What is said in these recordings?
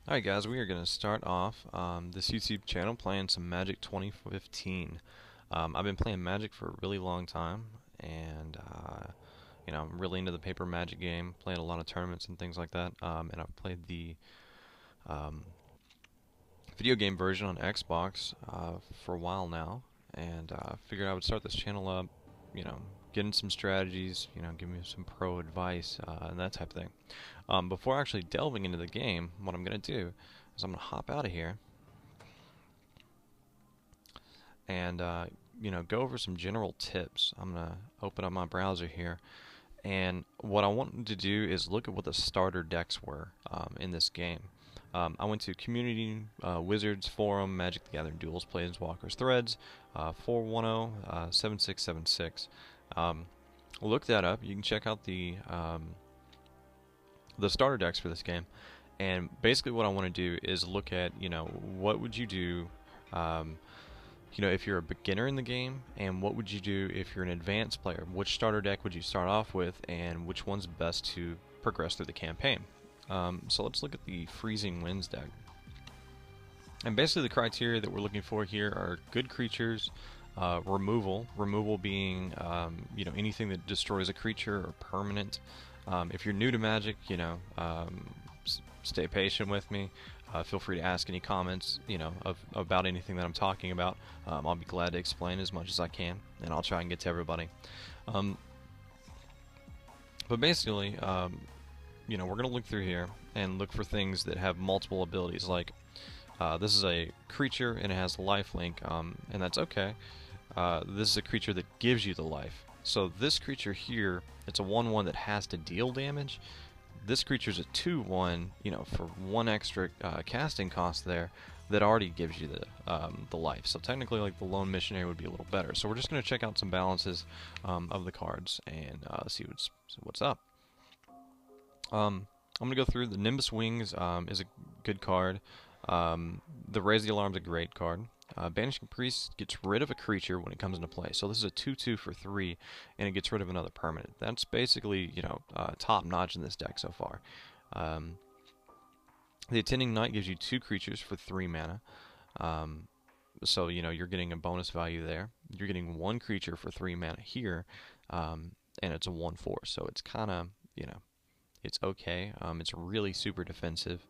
Alright guys, we are going to start off this YouTube channel playing some Magic 2015. I've been playing Magic for a really long time, and I'm really into the paper Magic game, playing a lot of tournaments and things like that, and I've played the um, video game version on Xbox for a while now, and figured I would start this channel up, you know, getting some strategies, give me some pro advice, and that type of thing. Before actually delving into the game, what I'm going to do is I'm going to hop out of here and go over some general tips. I'm going to open up my browser here, and what I wanted to do is look at what the starter decks were in this game. I went to Community, Wizards, Forum, Magic the Gathering Duels, Planeswalkers, Threads, 410, 7676. Look that up. You can check out the starter decks for this game. And basically what I want to do is look at, what would you do, if you're a beginner in the game, and what would you do if you're an advanced player? Which starter deck would you start off with, and which one's best to progress through the campaign? So let's look at the Freezing Winds deck. And basically the criteria that we're looking for here are good creatures, removal being, anything that destroys a creature or permanent. If you're new to Magic, stay patient with me. Feel free to ask any comments, about anything that I'm talking about. I'll be glad to explain as much as I can, and I'll try and get to everybody. Um, but basically, we're going to look through here and look for things that have multiple abilities. Like, this is a creature and it has lifelink, and that's okay. This is a creature that gives you the life. So this creature here, it's a 1/1 that has to deal damage. This creature's a 2/1, for one extra casting cost there, that already gives you the life. So technically, like, the Lone Missionary would be a little better. So we're just going to check out some balances of the cards and see what's up. I'm going to go through. The Nimbus Wings is a good card. The Raise the Alarm's a great card. Banishing Priest gets rid of a creature when it comes into play. So this is a 2/2 for 3, and it gets rid of another permanent. That's basically, top notch in this deck so far. The Attending Knight gives you 2 creatures for 3 mana. So, you're getting a bonus value there. You're getting 1 creature for 3 mana here, and it's a 1/4. So it's kind of, it's okay. It's really super defensive.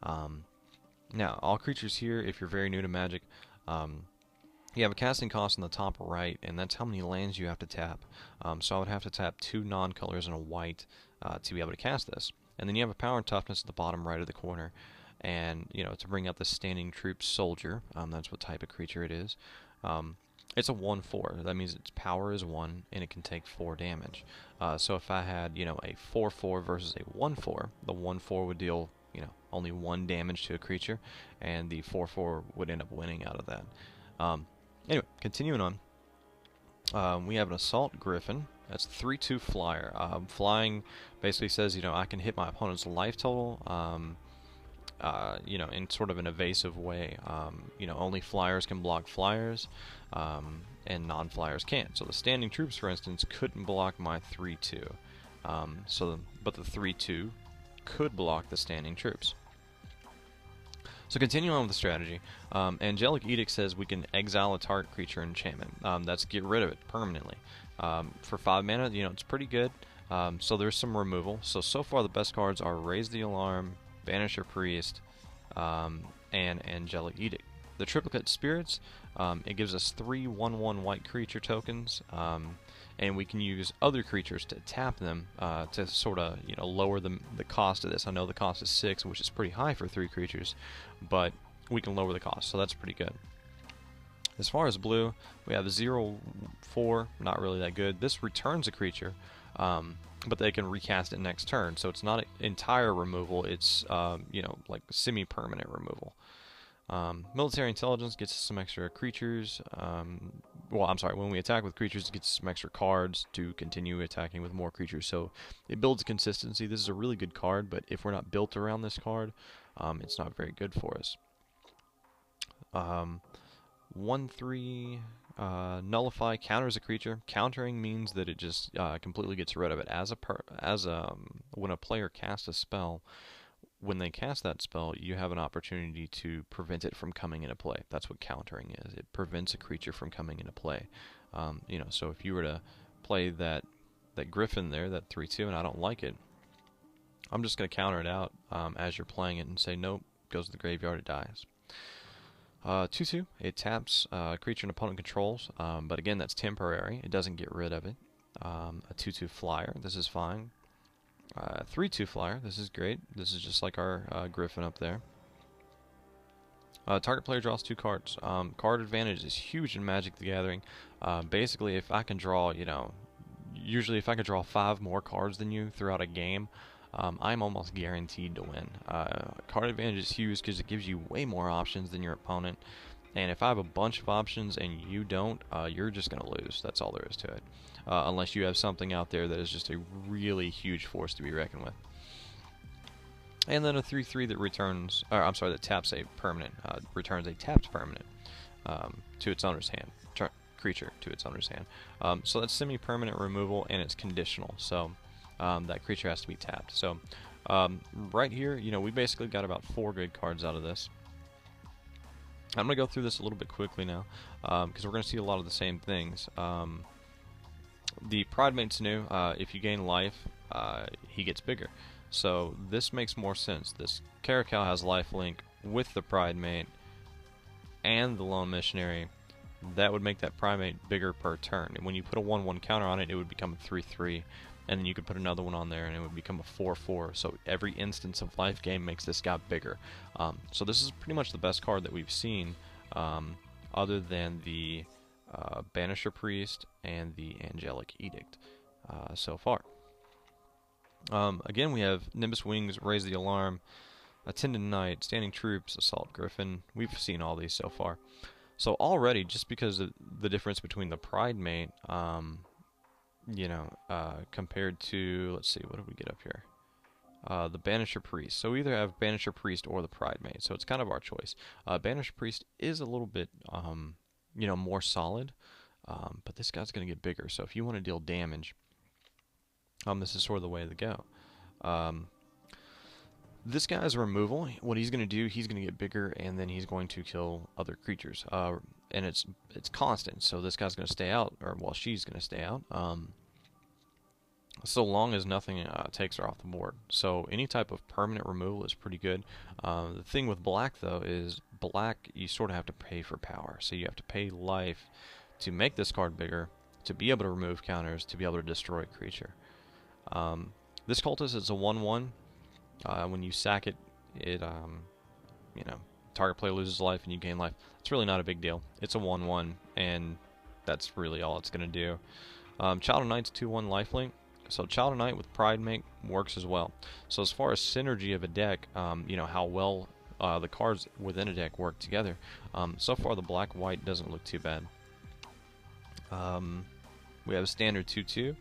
Now, all creatures here, if you're very new to Magic, you have a casting cost on the top right, and that's how many lands you have to tap. So I would have to tap 2 non-colors and a white to be able to cast this. And then you have a power and toughness at the bottom right of the corner. And, to bring out the Standing Troops Soldier, that's what type of creature it is. It's a 1/4. That means its power is 1, and it can take 4 damage. So if I had, a 4/4 versus a 1/4, the 1/4 would deal, only 1 damage to a creature, and the 4/4 would end up winning out of that. Anyway, continuing on, we have an Assault Griffin. That's a 3/2 flyer. Flying basically says, I can hit my opponent's life total, in sort of an evasive way. Only flyers can block flyers, and non-flyers can't. So the Standing Troops, for instance, couldn't block my 3/2. But the 3/2 could block the Standing Troops. So continuing on with the strategy, Angelic Edict says we can exile a target creature enchantment. That's get rid of it permanently. For 5 mana, it's pretty good. So there's some removal. So far the best cards are Raise the Alarm, Banisher Priest, and Angelic Edict. The Triplicate Spirits, it gives us 3 1/1 white creature tokens, and we can use other creatures to tap them to sort of lower the cost of this. I know the cost is 6, which is pretty high for 3 creatures, but we can lower the cost, so that's pretty good. As far as blue, we have 0/4, not really that good. This returns a creature, but they can recast it next turn, so it's not entire removal. It's like semi-permanent removal. Military Intelligence gets us some extra creatures. When we attack with creatures, it gets some extra cards to continue attacking with more creatures. So it builds consistency. This is a really good card, but if we're not built around this card, it's not very good for us. 1/3 Nullify counters a creature. Countering means that it just completely gets rid of it. When a player casts a spell, when they cast that spell, you have an opportunity to prevent it from coming into play. That's what countering is. It prevents a creature from coming into play. You know, so if you were to play that Griffin there, that 3/2, and I don't like it, I'm just going to counter it out as you're playing it and say, nope, goes to the graveyard, it dies. 2/2, it taps a creature an opponent controls, but again, that's temporary. It doesn't get rid of it. A 2/2 flyer, this is fine. 3/2 flyer, this is great. This is just like our Griffin up there. Target player draws 2 cards. Card advantage is huge in Magic the Gathering. Basically, if I can draw, you know, usually if I can draw 5 more cards than you throughout a game, I'm almost guaranteed to win. Card advantage is huge because it gives you way more options than your opponent. And if I have a bunch of options and you don't, you're just going to lose. That's all there is to it. Unless you have something out there that is just a really huge force to be reckoned with. And then a 3/3 that returns, or I'm sorry, that taps a permanent, returns a tapped permanent to its owner's hand, creature to its owner's hand. So that's semi-permanent removal, and it's conditional. So that creature has to be tapped. So right here, you know, we basically got about 4 good cards out of this. I'm going to go through this a little bit quickly now, because we're going to see a lot of the same things. The Pridemate's new. If you gain life, he gets bigger. So this makes more sense. This Caracal has lifelink with the Pridemate and the Lone Missionary. That would make that Pridemate bigger per turn. And when you put a 1/1 counter on it, it would become a 3/3. And then you could put another one on there and it would become a 4/4. So every instance of life gain makes this guy bigger. So this is pretty much the best card that we've seen, other than the Banisher Priest and the Angelic Edict so far. Again, we have Nimbus Wings, Raise the Alarm, Attendant Knight, Standing Troops, Assault Griffin. We've seen all these so far. So already, just because of the difference between the Pridemate, you know, compared to, let's see, what did we get up here? The Banisher Priest. So we either have Banisher Priest or the Pridemate, so it's kind of our choice. Banisher Priest is a little bit, you know, more solid, but this guy's going to get bigger. So if you want to deal damage, this is sort of the way to go. This guy's removal, what he's going to do, he's going to get bigger, and then he's going to kill other creatures. And it's constant, so this guy's going to stay out, or well, she's going to stay out, so long as nothing takes her off the board. So any type of permanent removal is pretty good. The thing with black, though, is black, you sort of have to pay for power. So you have to pay life to make this card bigger, to be able to remove counters, to be able to destroy a creature. This Cultist is a 1/1. When you sack it, you know, target player loses life and you gain life. It's really not a big deal. It's a 1/1, and that's really all it's going to do. Child of Night's 2/1 lifelink. So Child of Night with Pridemate works as well. So as far as synergy of a deck, you know, how well the cards within a deck work together, so far the black-white doesn't look too bad. We have a standard 2/2.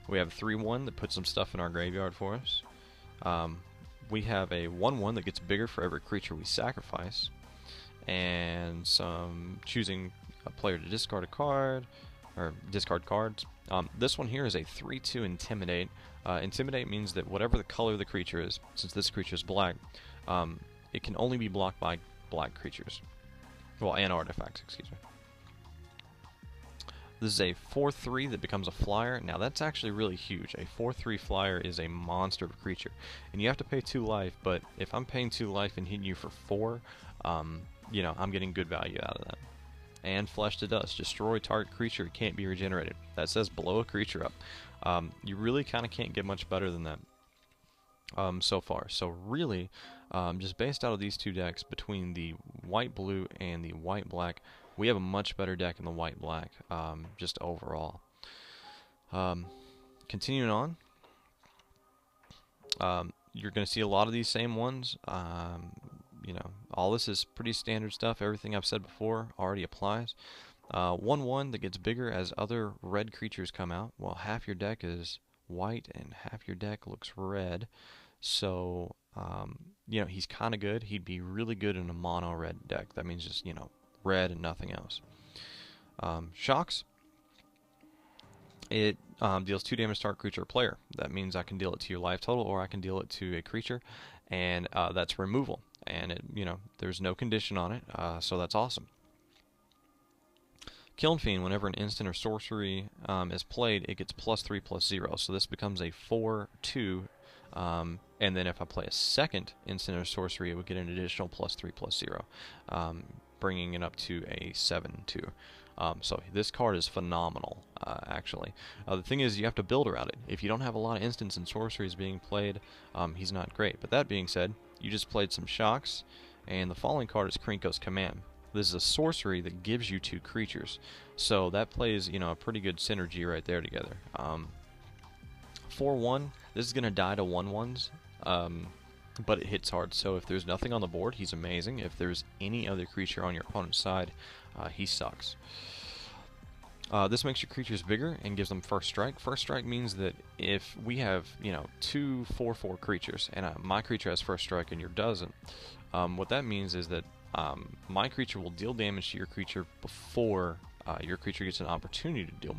We have a 3/1 that puts some stuff in our graveyard for us. We have a 1/1 that gets bigger for every creature we sacrifice, and some choosing a player to discard a card, or discard cards. This one here is a 3/2 Intimidate. Intimidate means that whatever the color of the creature is, since this creature is black, it can only be blocked by black creatures. Well, and artifacts, excuse me. This is a 4/3 that becomes a flyer. Now that's actually really huge. A 4/3 flyer is a monster of a creature, and you have to pay 2 life. But if I'm paying 2 life and hitting you for 4, you know, I'm getting good value out of that. And Flesh to Dust, destroy target creature, it can't be regenerated. That says blow a creature up. You really kind of can't get much better than that so far. So really, just based out of these 2 decks, between the white-blue and the white-black, we have a much better deck in the white-black, just overall. Continuing on, you're going to see a lot of these same ones. You know, all this is pretty standard stuff. Everything I've said before already applies. 1/1 that gets bigger as other red creatures come out. Well, half your deck is white and half your deck looks red. So, you know, he's kind of good. He'd be really good in a mono red deck. That means just, you know, red and nothing else. Shocks. It deals 2 damage to target creature or player. That means I can deal it to your life total, or I can deal it to a creature. and that's removal. And there's no condition on it, so that's awesome. Kiln Fiend, whenever an instant or sorcery is played, it gets +3/+0. So this becomes a 4/2, and then if I play a second instant or sorcery, it would get an additional +3/+0, bringing it up to a 7/2. So this card is phenomenal, actually. The thing is, you have to build around it. If you don't have a lot of instants and sorceries being played, he's not great. But that being said, you just played some shocks, and the following card is Krinko's Command. This is a sorcery that gives you 2 creatures, so that plays a pretty good synergy right there together. 4/1. This is gonna die to 1/1s, but it hits hard. So if there's nothing on the board, he's amazing. If there's any other creature on your opponent's side, he sucks. This makes your creatures bigger and gives them first strike. First strike means that if we have 2 4/4 creatures and my creature has first strike and yours doesn't, what that means is that my creature will deal damage to your creature before your creature gets an opportunity to deal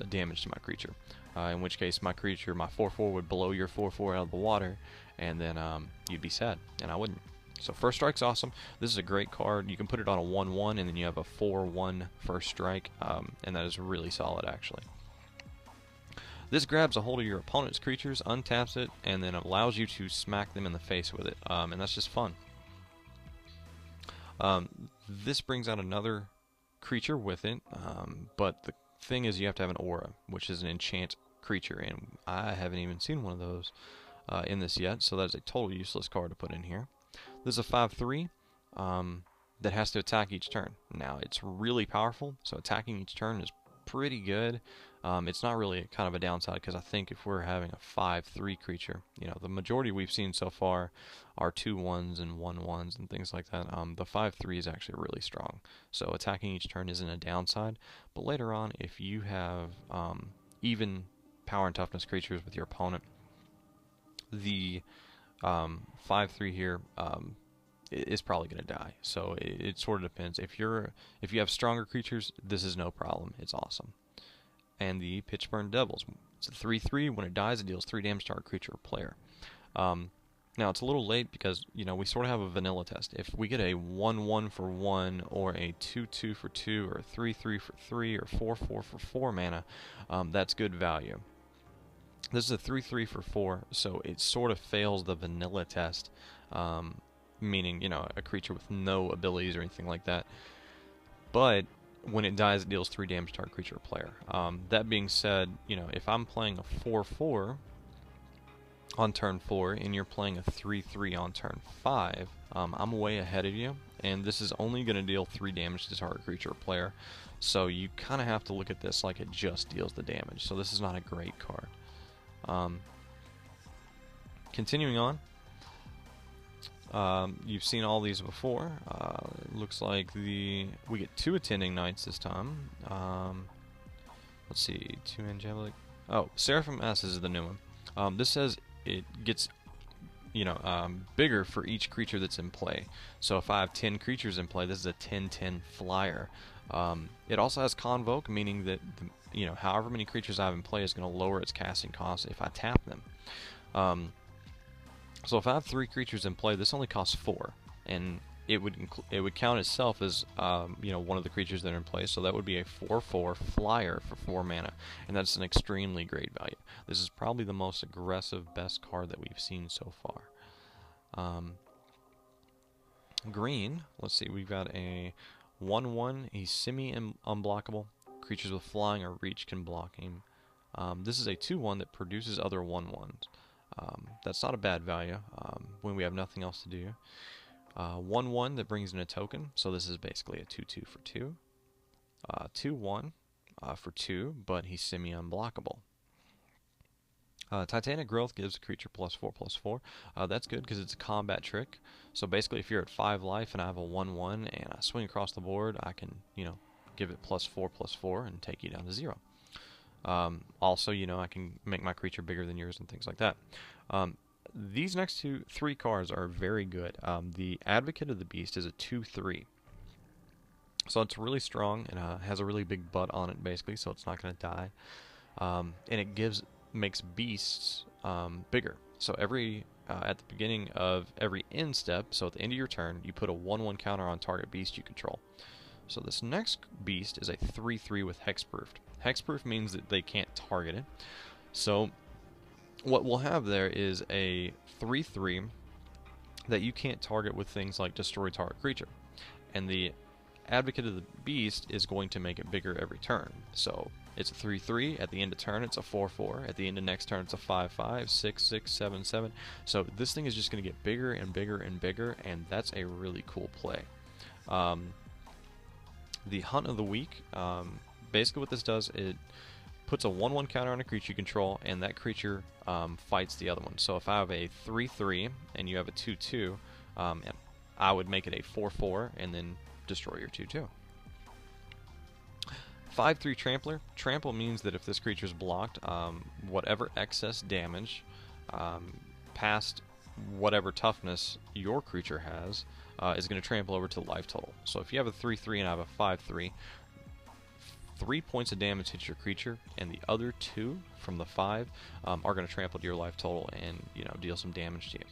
damage to my creature. In which case, my creature, my 4/4, would blow your 4/4 out of the water, and then you'd be sad, and I wouldn't. So first strike's awesome. This is a great card. You can put it on a 1/1, and then you have a 4/1 first strike, and that is really solid, actually. This grabs a hold of your opponent's creatures, untaps it, and then allows you to smack them in the face with it, and that's just fun. This brings out another creature with it, but the thing is you have to have an aura, which is an enchant creature, and I haven't even seen one of those in this yet, so that's a total useless card to put in here. This is a 5/3 that has to attack each turn. Now, it's really powerful, so attacking each turn is pretty good. It's not really kind of a downside, because I think if we're having a 5/3 creature, the majority we've seen so far are 2/1s and 1/1s and things like that. The 5/3 is actually really strong, so attacking each turn isn't a downside. But later on, if you have even power and toughness creatures with your opponent, the 5/3 here is probably going to die. So it sort of depends. If you have stronger creatures, this is no problem. It's awesome. And the Pitchburn Devils. It's a 3/3. When it dies, it deals 3 damage to our creature or player. Now, it's a little late because, we sort of have a vanilla test. If we get a 1/1 for 1, or a 2/2 for 2, or a 3/3 for 3, or 4/4 for 4 mana, that's good value. This is a 3/3 for 4, so it sort of fails the vanilla test, meaning, a creature with no abilities or anything like that. But when it dies, it deals 3 damage to our creature or player. That being said, if I'm playing a 4/4 on turn 4 and you're playing a 3/3 on turn 5, I'm way ahead of you, and this is only going to deal 3 damage to target creature or player. So you kind of have to look at this like it just deals the damage. So this is not a great card. Continuing on, you've seen all these before. It looks like we get 2 Attending Knights this time. Let's see, 2 Angelic. Oh, Seraphim S is the new one. This says it gets bigger for each creature that's in play. So if I have 10 creatures in play, this is a 10/10 flyer. It also has Convoke, meaning that however many creatures I have in play is going to lower its casting cost if I tap them. So if I have 3 creatures in play, this only costs 4, and it would count itself as one of the creatures that are in play. So that would be a 4/4 flyer for 4 mana, and that's an extremely great value. This is probably the most aggressive, best card that we've seen so far. Green. Let's see. We've got a 1/1. He's semi-unblockable. Creatures with flying or reach can block him. This is a 2/1 that produces other 1/1s. That's not a bad value when we have nothing else to do. 1/1 that brings in a token, so this is basically a 2/2 for 2. 2/1 for 2, but he's semi-unblockable. Titanic Growth gives a creature +4/+4. That's good because it's a combat trick. So basically, if you're at 5 life and I have a 1/1 and I swing across the board, I can, give it +4/+4 and take you down to 0. Also, I can make my creature bigger than yours and things like that. These next 3 cards are very good. The Advocate of the Beast is a 2/3. So it's really strong and has a really big butt on it, basically, so it's not going to die. And it makes beasts bigger. So every at the beginning of every end step, so at the end of your turn, you put a 1/1 counter on target beast you control. So this next beast is a 3/3 with hexproofed. Hexproof means that they can't target it. So what we'll have there is a 3/3 that you can't target with things like destroy target creature. And the Advocate of the Beast is going to make it bigger every turn. So it's a 3/3. At the end of turn, it's a 4/4. At the end of next turn, it's a 5/5, 6/6, 7/7. So this thing is just going to get bigger and bigger and bigger, and that's a really cool play. The Hunt of the Week, basically what this does, it puts a 1/1 counter on a creature you control, and that creature fights the other one. So if I have a 3/3 and you have a 2/2, I would make it a 4/4 and then destroy your 2/2. 5/3 Trampler. Trample means that if this creature is blocked, whatever excess damage past whatever toughness your creature has is going to trample over to the life total. So if you have a 3/3 and I have a 5/3, 3 points of damage hits your creature, and the other 2 from the 5 are going to trample to your life total and deal some damage to you.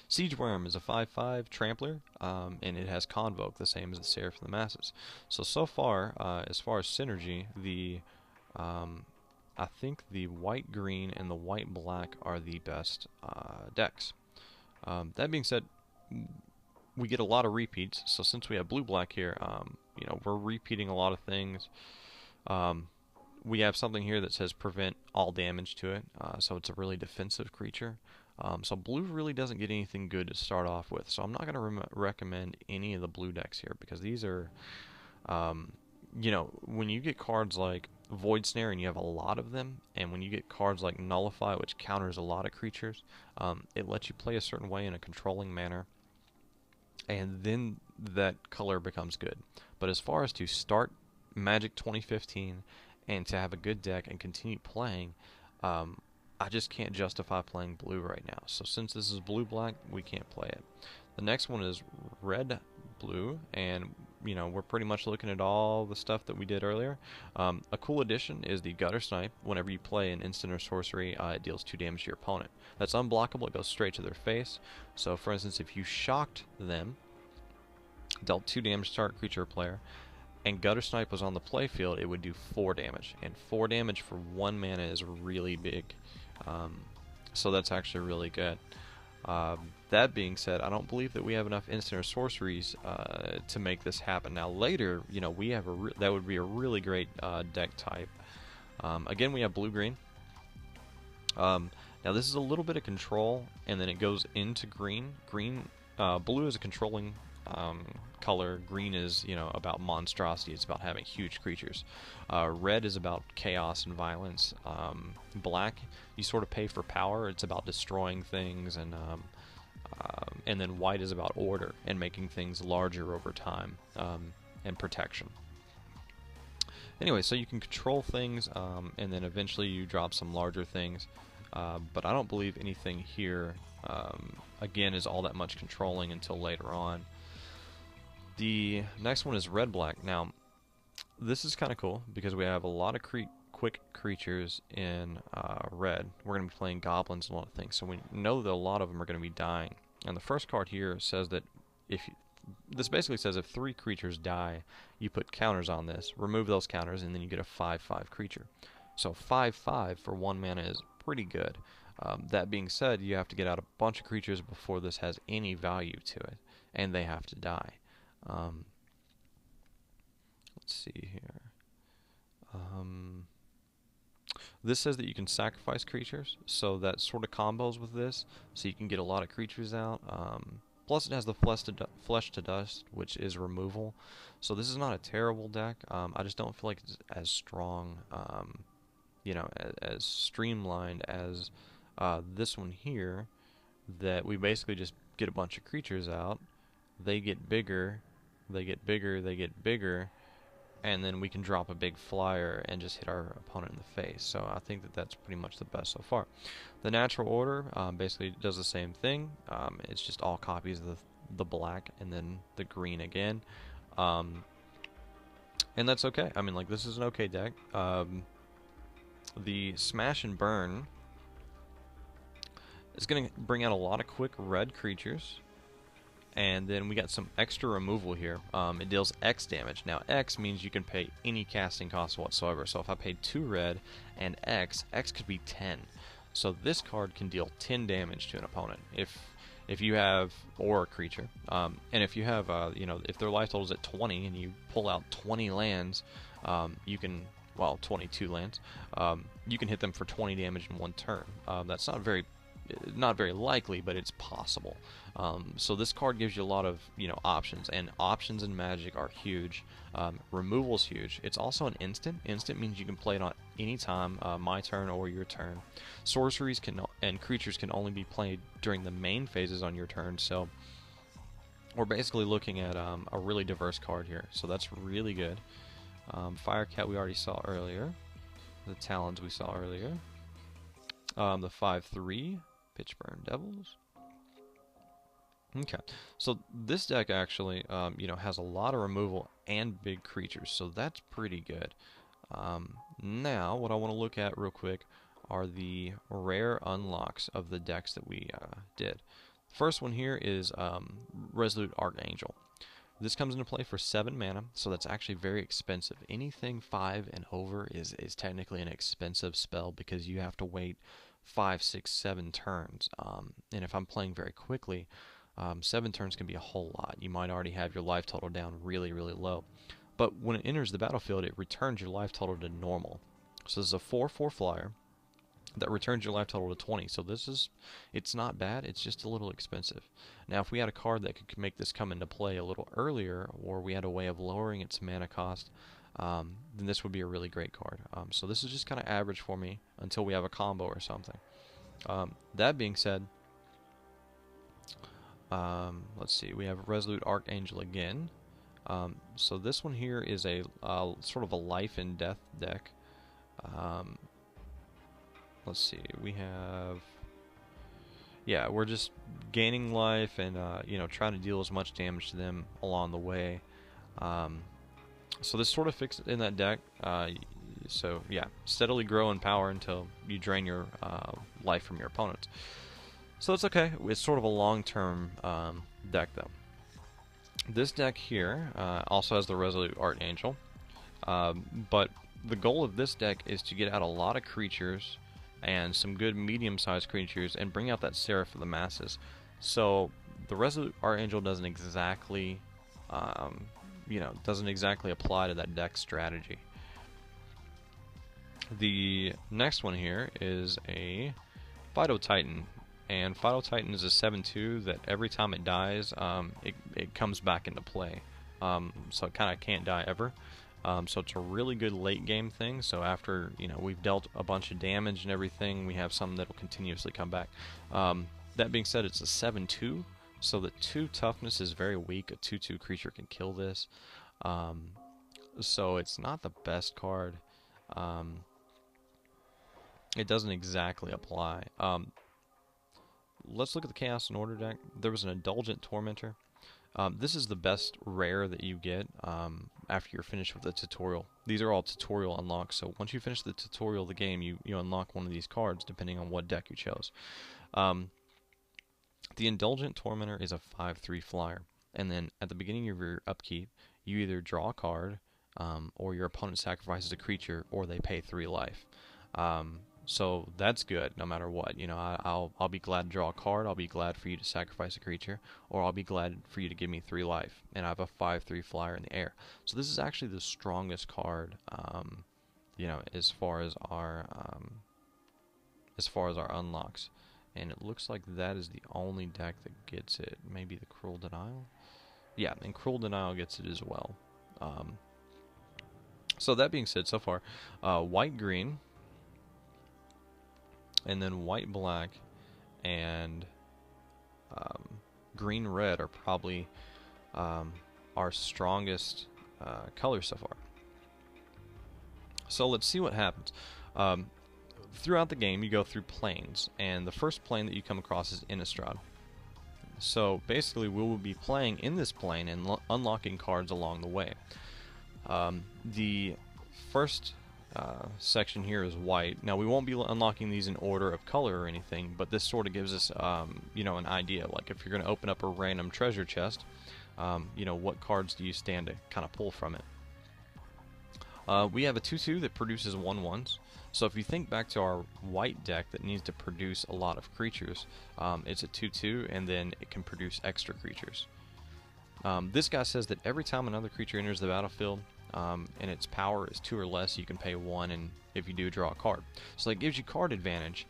Siege Worm is a 5/5 Trampler, and it has Convoke, the same as the Seraph of the Masses. So far, as far as synergy, I think the white-green and the white-black are the best decks. That being said, we get a lot of repeats, so since we have blue-black here, we're repeating a lot of things. We have something here that says prevent all damage to it, so it's a really defensive creature. So blue really doesn't get anything good to start off with, so I'm not going to recommend any of the blue decks here, because these are, when you get cards like Void Snare and you have a lot of them, and when you get cards like Nullify, which counters a lot of creatures, it lets you play a certain way in a controlling manner, and then that color becomes good. But as far as to start Magic 2015 and to have a good deck and continue playing, I just can't justify playing blue right now. So since this is blue-black, we can't play it. The next one is red-blue, and we're pretty much looking at all the stuff that we did earlier. A cool addition is the Gutter Snipe. Whenever you play an instant or sorcery, it deals 2 damage to your opponent. That's unblockable. It goes straight to their face. So for instance, if you shocked them, dealt 2 damage to target creature or player, and Gutter Snipe was on the playfield, it would do 4 damage. And 4 damage for 1 mana is really big. So that's actually really good. That being said, I don't believe that we have enough instant or sorceries to make this happen. Now later, we have that would be a really great deck type. Again, we have blue-green. Now this is a little bit of control, and then it goes into green. Blue is a controlling color. Green is, about monstrosity. It's about having huge creatures. Red is about chaos and violence. Black, you sort of pay for power. It's about destroying things, and then white is about order and making things larger over time, and protection. Anyway, so you can control things, and then eventually you drop some larger things. But I don't believe anything here, again, is all that much controlling until later on. The next one is red-black. Now, this is kind of cool because we have a lot of quick creatures in red. We're going to be playing goblins and a lot of things, so we know that a lot of them are going to be dying. And the first card here says that this basically says if 3 creatures die, you put counters on this, remove those counters, and then you get a 5/5 creature. So 5/5 for 1 mana is pretty good. That being said, you have to get out a bunch of creatures before this has any value to it, and they have to die. Let's see here. This says that you can sacrifice creatures, so that sort of combos with this, so you can get a lot of creatures out. Plus it has the flesh to dust, which is removal. So this is not a terrible deck. I just don't feel like it's as strong, as streamlined as this one here, that we basically just get a bunch of creatures out. They get bigger, they get bigger, they get bigger, and then we can drop a big flyer and just hit our opponent in the face. So I think that that's pretty much the best so far. The Natural Order basically does the same thing. It's just all copies of the black and then the green again. And that's okay. I mean, like, this is an okay deck. The Smash and Burn It's going to bring out a lot of quick red creatures. And then we got some extra removal here. It deals X damage. Now X means you can pay any casting cost whatsoever. So if I paid 2 red and X could be 10. So this card can deal 10 damage to an opponent if you have, or a creature. And if you have, you know, if their life total is at 20 and you pull out 20 lands, you can, well, 22 lands, you can hit them for 20 damage in one turn. That's not very likely, but it's possible. So this card gives you a lot of, you know, options, and options in Magic are huge. Removal is huge. It's also an instant. Instant means you can play it on any time, my turn or your turn. Sorceries and creatures can only be played during the main phases on your turn. So we're basically looking at a really diverse card here. So that's really good. Firecat we already saw earlier. The Talons we saw earlier. The 5/3 Pitchburn Devils. Okay, so this deck actually, you know, has a lot of removal and big creatures, so that's pretty good. Now, what I want to look at real quick are the rare unlocks of the decks that we did. First one here is Resolute Archangel. This comes into play for 7 mana, so that's actually very expensive. Anything 5 and over is technically an expensive spell because you have to wait 5, 6, 7 turns. And if I'm playing very quickly, 7 turns can be a whole lot. You might already have your life total down really, really low. But when it enters the battlefield, it returns your life total to normal. So this is a 4/4 flyer that returns your life total to 20. So it's not bad, it's just a little expensive. Now if we had a card that could make this come into play a little earlier, or we had a way of lowering its mana cost, then this would be a really great card. So this is just kind of average for me until we have a combo or something. That being said, let's see, we have Resolute Archangel again. So this one here is a sort of a life and death deck. Let's see, we have, yeah, we're just gaining life and, you know, trying to deal as much damage to them along the way. So this sort of fits in that deck. So, yeah, steadily grow in power until you drain your life from your opponents. So that's okay. It's sort of a long-term deck, though. This deck here also has the Resolute Archangel, but the goal of this deck is to get out a lot of creatures and some good medium-sized creatures and bring out that Seraph of the Masses. So the Resolute Archangel doesn't exactly, you know, apply to that deck strategy. The next one here is a Phytotitan, and Phytotitan is a 7/2 that every time it dies, it comes back into play. So it kind of can't die ever. So it's a really good late game thing. So after, you know, we've dealt a bunch of damage and everything, we have something that will continuously come back. That being said, it's a 7/2, so the 2 toughness is very weak. A 2/2 creature can kill this. So it's not the best card. It doesn't exactly apply. Let's look at the Chaos and Order deck. There was an Indulgent Tormentor. This is the best rare that you get after you're finished with the tutorial. These are all tutorial unlocks, so once you finish the tutorial of the game, you unlock one of these cards depending on what deck you chose. The Indulgent Tormentor is a 5/3 flyer, and then at the beginning of your upkeep, you either draw a card, or your opponent sacrifices a creature, or they pay 3 life. So that's good no matter what. You know, I'll be glad to draw a card, I'll be glad for you to sacrifice a creature, or I'll be glad for you to give me 3 life, and I have a 5/3 flyer in the air. So this is actually the strongest card, you know, as far as our unlocks. And it looks like that is the only deck that gets it. Maybe the Cruel Denial? Yeah, and Cruel Denial gets it as well. So that being said, so far, white-green, and then white-black, and green-red are probably our strongest colors so far. So let's see what happens. Throughout the game, you go through planes, and the first plane that you come across is Innistrad. So basically, we will be playing in this plane and unlocking cards along the way. The first section here is white. Now we won't be unlocking these in order of color or anything, but this sort of gives us, you know, an idea. Like if you're going to open up a random treasure chest, you know, what cards do you stand to kind of pull from it? We have a 2/2 that produces 1/1s. So if you think back to our white deck that needs to produce a lot of creatures, it's a 2/2, and then it can produce extra creatures. This guy says that every time another creature enters the battlefield, and its power is 2 or less, you can pay 1, and if you do, draw a card. So that gives you card advantage,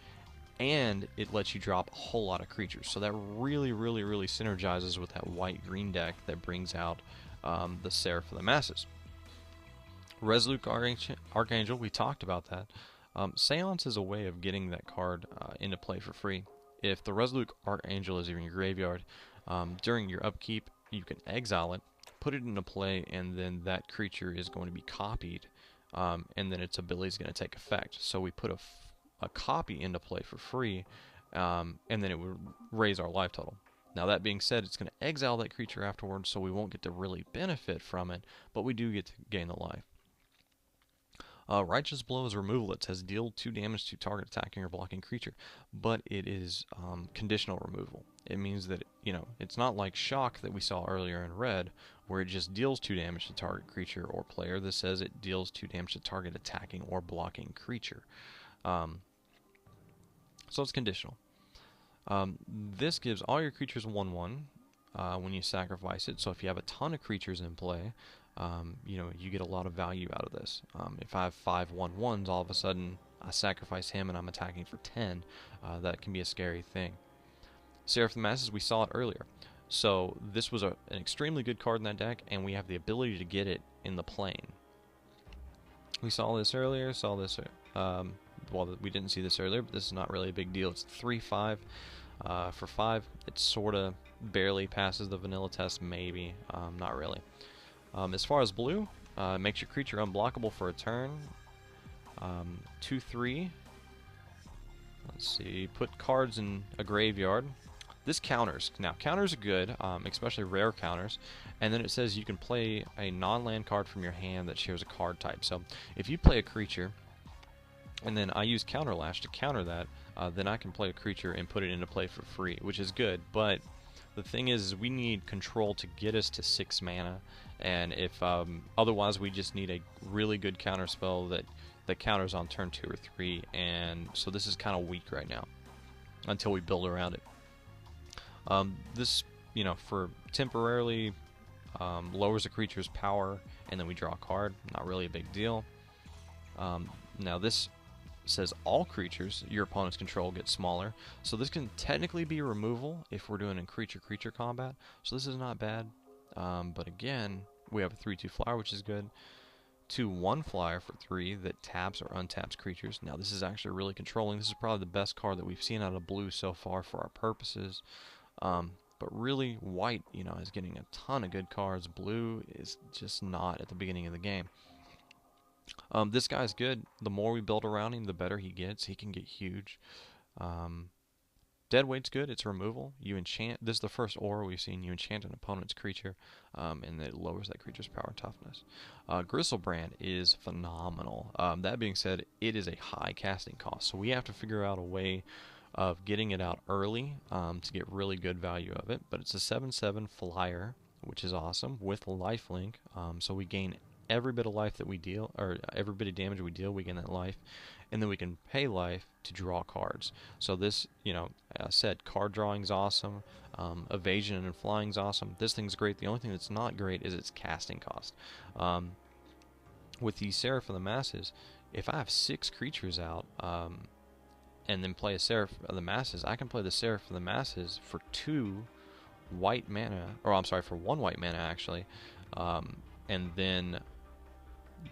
and it lets you drop a whole lot of creatures. So that really, really, really synergizes with that white-green deck that brings out the Seraph of the Masses. Resolute Archangel, we talked about that. Seance is a way of getting that card into play for free. If the Resolute Archangel is in your graveyard, during your upkeep, you can exile it, put it into play, and then that creature is going to be copied, and then its ability is going to take effect. So we put a copy into play for free, and then it would raise our life total. Now that being said, it's going to exile that creature afterwards, so we won't get to really benefit from it, but we do get to gain the life. Righteous Blow is removal. It says deal 2 damage to target attacking or blocking creature, but it is conditional removal. It means that, you know, it's not like Shock that we saw earlier in red, where it just deals 2 damage to target creature or player. This says it deals 2 damage to target attacking or blocking creature. So it's conditional. This gives all your creatures 1/1 when you sacrifice it. So if you have a ton of creatures in play, you know, you get a lot of value out of this. If I have 5 1/1s, all of a sudden I sacrifice him and I'm attacking for 10. That can be a scary thing. Seraph of the Masses, we saw it earlier. So this was an extremely good card in that deck, and we have the ability to get it in the plane. We saw this earlier, well, we didn't see this earlier, but this is not really a big deal. It's 3/5 for 5. It sort of barely passes the vanilla test, maybe, not really. As far as blue, makes your creature unblockable for a turn. 2/3. Let's see, put cards in a graveyard. This counters. Now, counters are good, especially rare counters. And then it says you can play a non-land card from your hand that shares a card type. So if you play a creature, and then I use Counterlash to counter that, then I can play a creature and put it into play for free, which is good. But the thing is we need control to get us to 6 mana, and if otherwise we just need a really good counter spell that counters on turn 2 or 3, and so this is kind of weak right now until we build around it. This, you know, for temporarily lowers the creature's power, and then we draw a card. Not really a big deal. Now this says all creatures your opponent's control get smaller, so this can technically be removal if we're doing a creature combat, so this is not bad. But again, we have a 3/2 flyer, which is good. 2/1 flyer for 3 that taps or untaps creatures. Now this is actually really controlling. This is probably the best card that we've seen out of blue so far for our purposes. But really, white, you know, is getting a ton of good cards. Blue is just not at the beginning of the game. This guy's good. The more we build around him, the better he gets. He can get huge. Deadweight's good. It's removal. You enchant. This is the first aura we've seen. You enchant an opponent's creature, and it lowers that creature's power and toughness. Gristlebrand is phenomenal. That being said, it is a high casting cost, so we have to figure out a way of getting it out early to get really good value of it. But it's a 7/7 flyer, which is awesome, with lifelink, so we gain every bit of life that we deal, or every bit of damage we deal, we gain that life, and then we can pay life to draw cards. So this, you know, I said card drawing's awesome, evasion and flying's awesome. This thing's great. The only thing that's not great is its casting cost. With the Seraph of the Masses, if I have 6 creatures out, and then play a Seraph of the Masses, I can play the Seraph of the Masses for 2 white mana, or I'm sorry, for 1 white mana actually, and then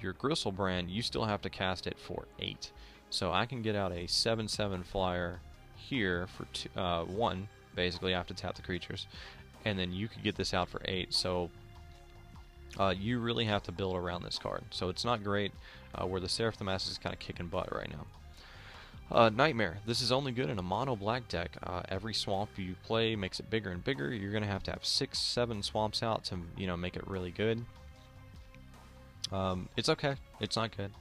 your Gristlebrand, you still have to cast it for 8. So I can get out a 7/7 flyer here for 1, basically. I have to tap the creatures, and then you could get this out for 8. So you really have to build around this card. So it's not great, where the Seraph of the Masses is kind of kicking butt right now. Nightmare. This is only good in a mono black deck. Every swamp you play makes it bigger and bigger. You're going to have 6-7 swamps out to, you know, make it really good. It's okay. It's not good.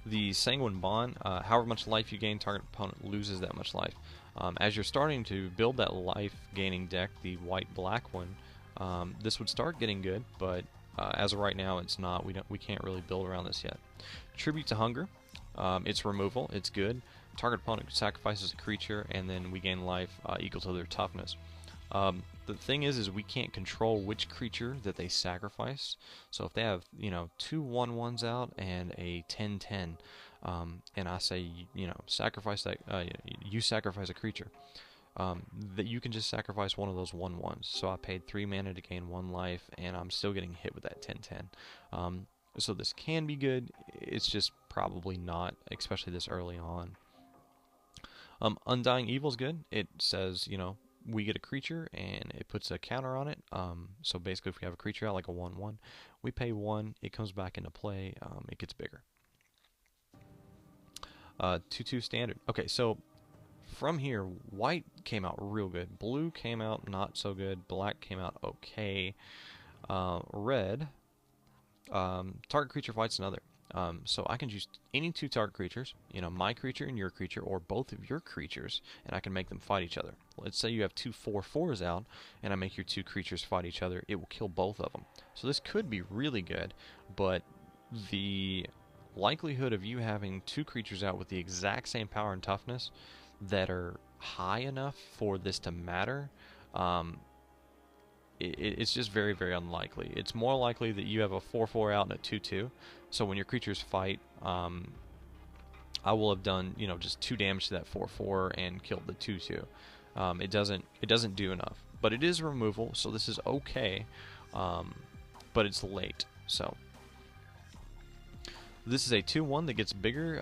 The Sanguine Bond, however much life you gain, target opponent loses that much life. As you're starting to build that life-gaining deck, the white-black one, this would start getting good, but as of right now, it's not. We can't really build around this yet. Tribute to Hunger, its removal, it's good. Target opponent sacrifices a creature, and then we gain life equal to their toughness. The thing is we can't control which creature that they sacrifice. So if they have, you know, 2 1/1s out and a 10/10, and I say, you know, sacrifice that, you sacrifice a creature, that you can just sacrifice one of those 1/1s. So I paid 3 mana to gain 1 life, and I'm still getting hit with that 10/10. So this can be good. It's just probably not, especially this early on. Undying Evil's good. It says, you know, we get a creature and it puts a counter on it. So basically, if we have a creature out like a 1/1, we pay 1, it comes back into play, it gets bigger. 2/2 standard. Okay, so from here, white came out real good, blue came out not so good, black came out okay, red, target creature fights another. So I can choose any 2 target creatures, you know, my creature and your creature, or both of your creatures, and I can make them fight each other. Let's say you have 2 4/4s out, and I make your 2 creatures fight each other, it will kill both of them. So this could be really good, but the likelihood of you having 2 creatures out with the exact same power and toughness that are high enough for this to matter, it's just very, very unlikely. It's more likely that you have a 4/4 out and a 2/2. So when your creatures fight, I will have done, you know, just 2 damage to that 4/4 and killed the 2/2. It doesn't do enough, but it is removal, so this is okay. But it's late. So this is a 2/1 that gets bigger.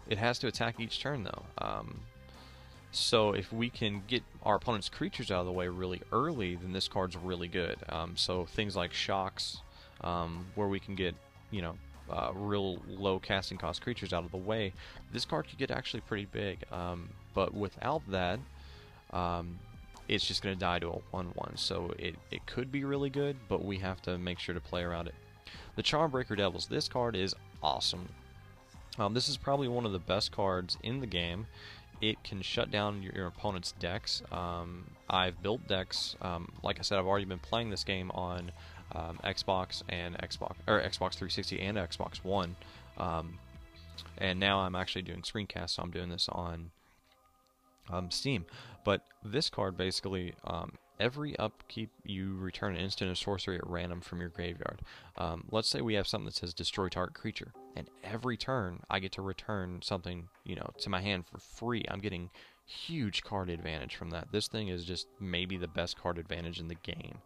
It has to attack each turn though. So if we can get our opponent's creatures out of the way really early, then this card's really good. So things like Shocks, where we can get, you know, real low casting cost creatures out of the way, this card could get actually pretty big. But without that, it's just going to die to a 1/1. So it could be really good, but we have to make sure to play around it. The Charmbreaker Devils, this card is awesome. This is probably one of the best cards in the game. It can shut down your opponent's decks. I've built decks. Like I said, I've already been playing this game on Xbox 360 and Xbox One, and now I'm actually doing screencasts. So I'm doing this on Steam. But this card basically, every upkeep you return an instant or sorcery at random from your graveyard. Let's say we have something that says destroy target creature, and every turn I get to return something, you know, to my hand for free. I'm getting huge card advantage from that. This thing is just maybe the best card advantage in the game.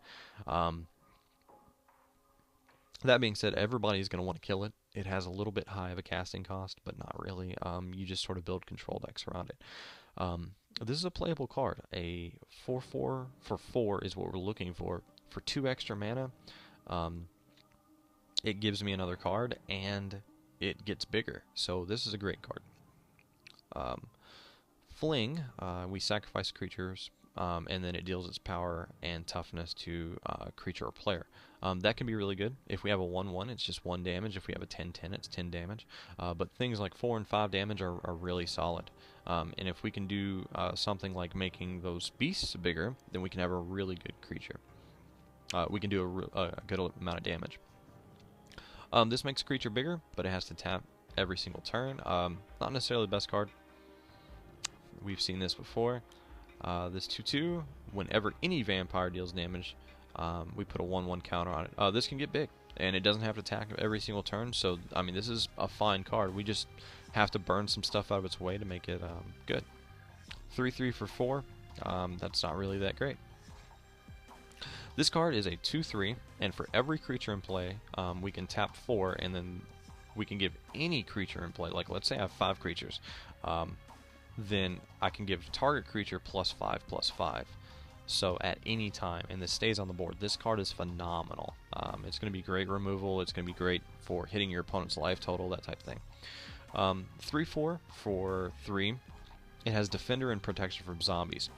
That being said, everybody's going to want to kill it. It has a little bit high of a casting cost, but not really. You just sort of build control decks around it. This is a playable card. A 4/4 for 4 is what we're looking for. For 2 extra mana, it gives me another card, and it gets bigger. So this is a great card. Fling, we sacrifice creatures, and then it deals its power and toughness to a creature or player. That can be really good. If we have a 1/1, it's just 1 damage. If we have a 10/10, it's 10 damage. But things like 4 and 5 damage are really solid. And if we can do something like making those beasts bigger, then we can have a really good creature. We can do a good amount of damage. This makes a creature bigger, but it has to tap every single turn. Not necessarily the best card. We've seen this before. This 2/2, whenever any vampire deals damage, we put a 1/1 counter on it. This can get big, and it doesn't have to attack every single turn, so, I mean, this is a fine card. We just have to burn some stuff out of its way to make it good. 3/3 for 4, that's not really that great. This card is a 2/3, and for every creature in play, we can tap 4, and then we can give any creature in play, like let's say I have 5 creatures, then I can give target creature +5/+5. So at any time, and this stays on the board. This card is phenomenal. It's going to be great removal. It's going to be great for hitting your opponent's life total, that type of thing. 3/4 for 3. It has Defender and Protection from Zombies.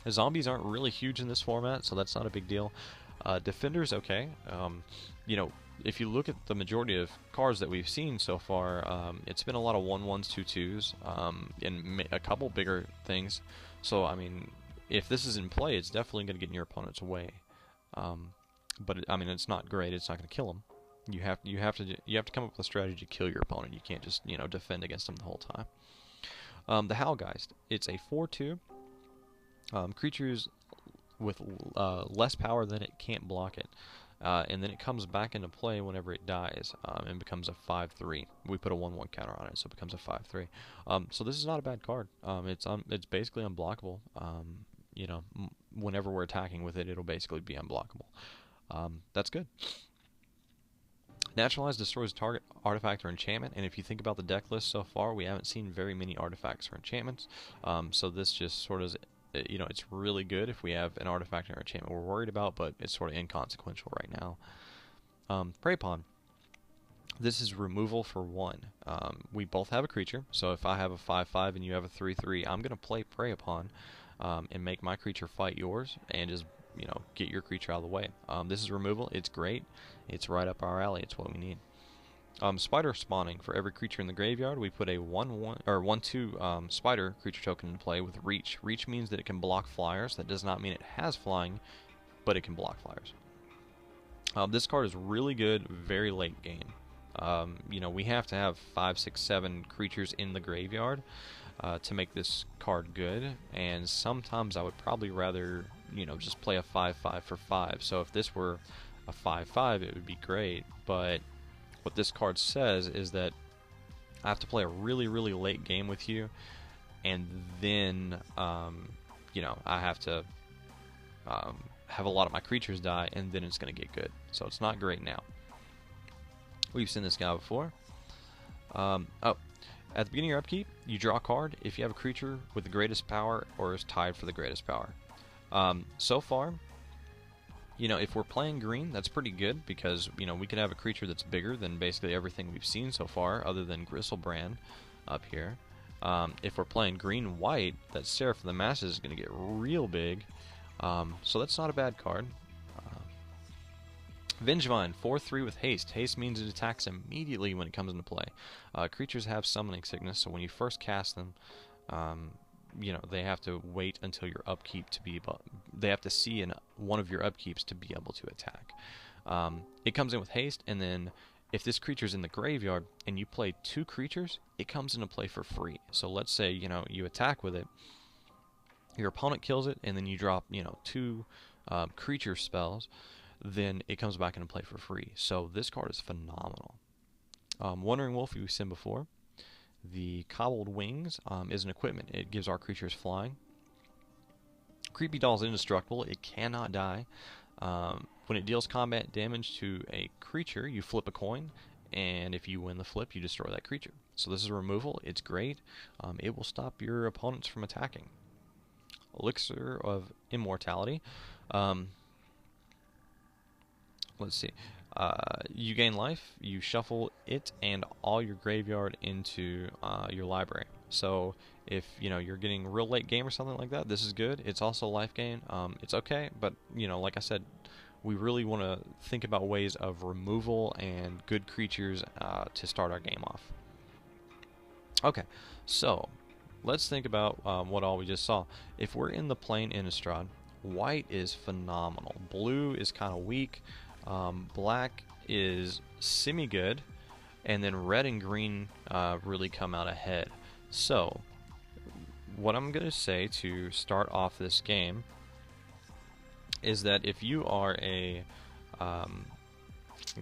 Zombies aren't really huge in this format, so that's not a big deal. Defender's okay. You know, if you look at the majority of cards that we've seen so far, it's been a lot of 1/1s, 2/2s, and a couple bigger things. So I mean, if this is in play, it's definitely going to get in your opponent's way. But I mean, it's not great. It's not going to kill him. You have to come up with a strategy to kill your opponent. You can't just defend against them the whole time. The Howlgeist. It's a 4/2. Creatures with less power than it can't block it. And then it comes back into play whenever it dies, and becomes a 5/3. We put a 1/1 counter on it, so it becomes a 5/3. So this is not a bad card. It's basically unblockable. Whenever we're attacking with it, it'll basically be unblockable. That's good. Naturalize destroys target artifact or enchantment, and if you think about the deck list so far, we haven't seen very many artifacts or enchantments. So this just sort of it's really good if we have an artifact or enchantment we're worried about, but it's sort of inconsequential right now. Prey Pawn. This is removal for 1. We both have a creature, so if I have a 5/5 and you have a 3/3, I'm going to play Prey Upon and make my creature fight yours and just get your creature out of the way. This is removal. It's great. It's right up our alley. It's what we need. Spider spawning. For every creature in the graveyard, we put a 1/1 or 1/2 spider creature token in play with reach. Reach means that it can block flyers. That does not mean it has flying, but it can block flyers. This card is really good very late game. We have to have 5, 6, 7 creatures in the graveyard to make this card good, and sometimes I would probably rather just play a 5/5 for 5. So if this were a 5/5, it would be great, but what this card says is that I have to play a really, really late game with you, and then, I have to have a lot of my creatures die, and then it's going to get good. So it's not great now. We've seen this guy before. At the beginning of your upkeep, you draw a card if you have a creature with the greatest power or is tied for the greatest power. So far, if we're playing green, that's pretty good because, we could have a creature that's bigger than basically everything we've seen so far other than Gristlebrand up here. If we're playing green-white, that Seraph of the Masses is going to get real big. So that's not a bad card. Vengevine, 4/3 with haste. Haste means it attacks immediately when it comes into play. Creatures have summoning sickness, so when you first cast them, they have to wait until your upkeep to be able. They have to see in one of your upkeeps to be able to attack. It comes in with haste, and then if this creature's in the graveyard and you play 2 creatures, it comes into play for free. So let's say you attack with it, your opponent kills it, and then you drop 2 creature spells. Then it comes back into play for free. So this card is phenomenal. Wandering Wolf, we've seen before. The Cobbled Wings is an equipment. It gives our creatures flying. Creepy Doll is indestructible. It cannot die. When it deals combat damage to a creature, you flip a coin, and if you win the flip, you destroy that creature. So this is a removal. It's great. It will stop your opponents from attacking. Elixir of Immortality. Let's see. You gain life, you shuffle it and all your graveyard into your library. So if you're getting real late game or something like that, this is good. It's also life gain. It's okay, but like I said, we really want to think about ways of removal and good creatures to start our game off. Okay, so let's think about what all we just saw. If we're in the plain Innistrad, white is phenomenal. Blue is kind of weak. Black is semi-good, and then red and green really come out ahead. So, what I'm going to say to start off this game is that if you are a...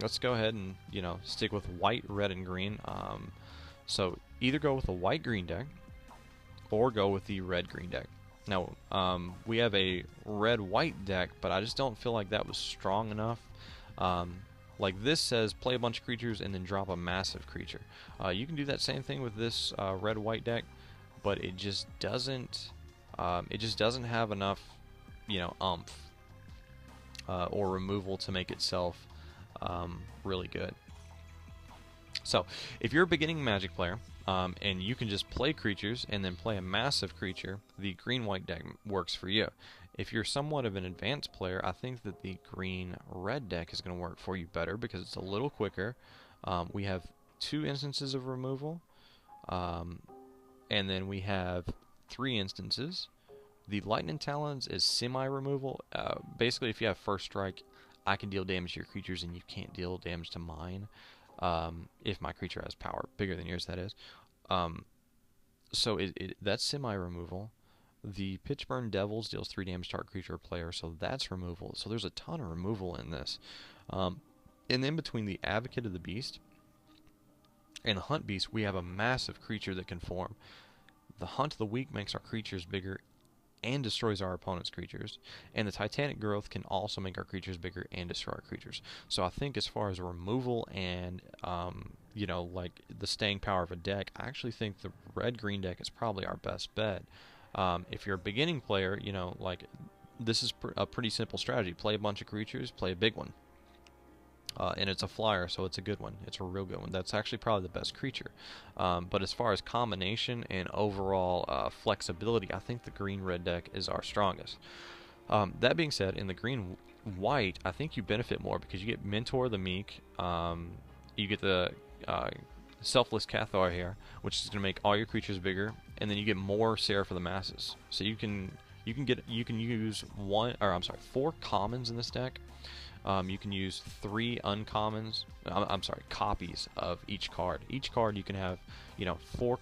let's go ahead and, stick with white, red, and green. So, either go with a white-green deck, or go with the red-green deck. Now, we have a red-white deck, but I just don't feel like that was strong enough. Like this says, play a bunch of creatures and then drop a massive creature. You can do that same thing with this red-white deck, but it just doesn't. It just doesn't have enough, umph or removal to make itself really good. So, if you're a beginning Magic player and you can just play creatures and then play a massive creature, the green-white deck works for you. If you're somewhat of an advanced player, I think that the green-red deck is going to work for you better because it's a little quicker. We have 2 instances of removal, um, and then we have 3 instances. The Lightning Talons is semi-removal. Basically, if you have First Strike, I can deal damage to your creatures and you can't deal damage to mine. If my creature has power bigger than yours, that is. Um, so that's semi-removal. The Pitchburn Devils deals 3 damage to our creature or player, so that's removal. So there's a ton of removal in this. And then between the Advocate of the Beast and the Hunt Beast, we have a massive creature that can form. The Hunt of the Weak makes our creatures bigger and destroys our opponent's creatures. And the Titanic Growth can also make our creatures bigger and destroy our creatures. So I think as far as removal and, you know, like the staying power of a deck, I actually think the red-green deck is probably our best bet. If you're a beginning player, you know, like this is a pretty simple strategy. Play a bunch of creatures, play a big one. And it's a flyer, so it's a good one. It's a real good one. That's actually probably the best creature. But as far as combination and overall flexibility, I think the green-red deck is our strongest. That being said, in the green-white, I think you benefit more because you get Mentor the Meek. You get the Selfless Cathar here, which is going to make all your creatures bigger, and then you get more Seraph of the Masses. So you can use 4 commons in this deck. You can use 3 uncommons. I'm sorry, copies of each card. Each card you can have, you know, 4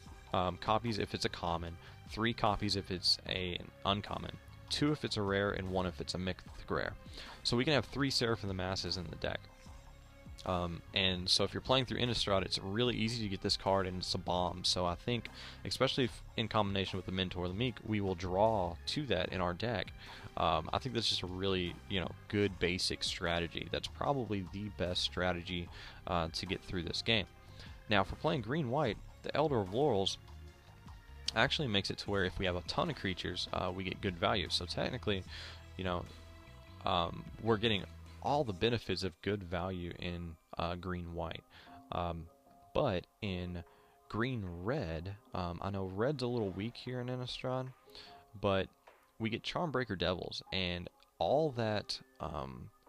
copies if it's a common, 3 copies if it's an uncommon, 2 if it's a rare, and 1 if it's a mythic rare. So we can have 3 Seraph of the Masses in the deck. And so if you're playing through Innistrad, it's really easy to get this card, and it's a bomb. So I think, especially in combination with the Mentor the Meek, we will draw to that in our deck. I think that's just a really, you know, good basic strategy. That's probably the best strategy to get through this game. Now, if we're playing green-white, the Elder of Laurels actually makes it to where if we have a ton of creatures, we get good value. So technically, you know, we're getting all the benefits of good value in green-white. But in green-red, I know red's a little weak here in Innistrad, but we get Charmbreaker Devils, and all that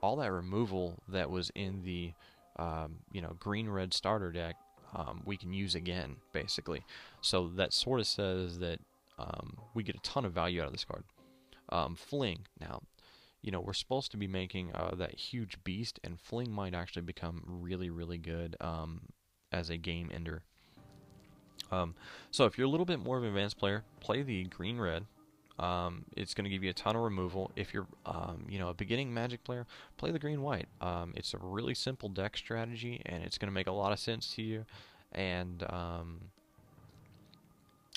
removal that was in the you know, green-red starter deck, we can use again, basically. So that sort of says that we get a ton of value out of this card. Fling. Now, you know, we're supposed to be making that huge beast, and Fling might actually become really, really good as a game ender. So if you're a little bit more of an advanced player, play the green-red. It's going to give you a ton of removal. If you're, you know, a beginning Magic player, play the green-white. It's a really simple deck strategy, and it's going to make a lot of sense to you. And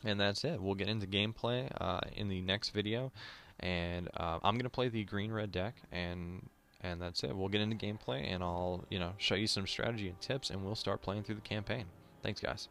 that's it. We'll get into gameplay in the next video. And I'm going to play the green-red deck, and that's it. We'll get into gameplay, and I'll, you know, show you some strategy and tips, and we'll start playing through the campaign. Thanks, guys.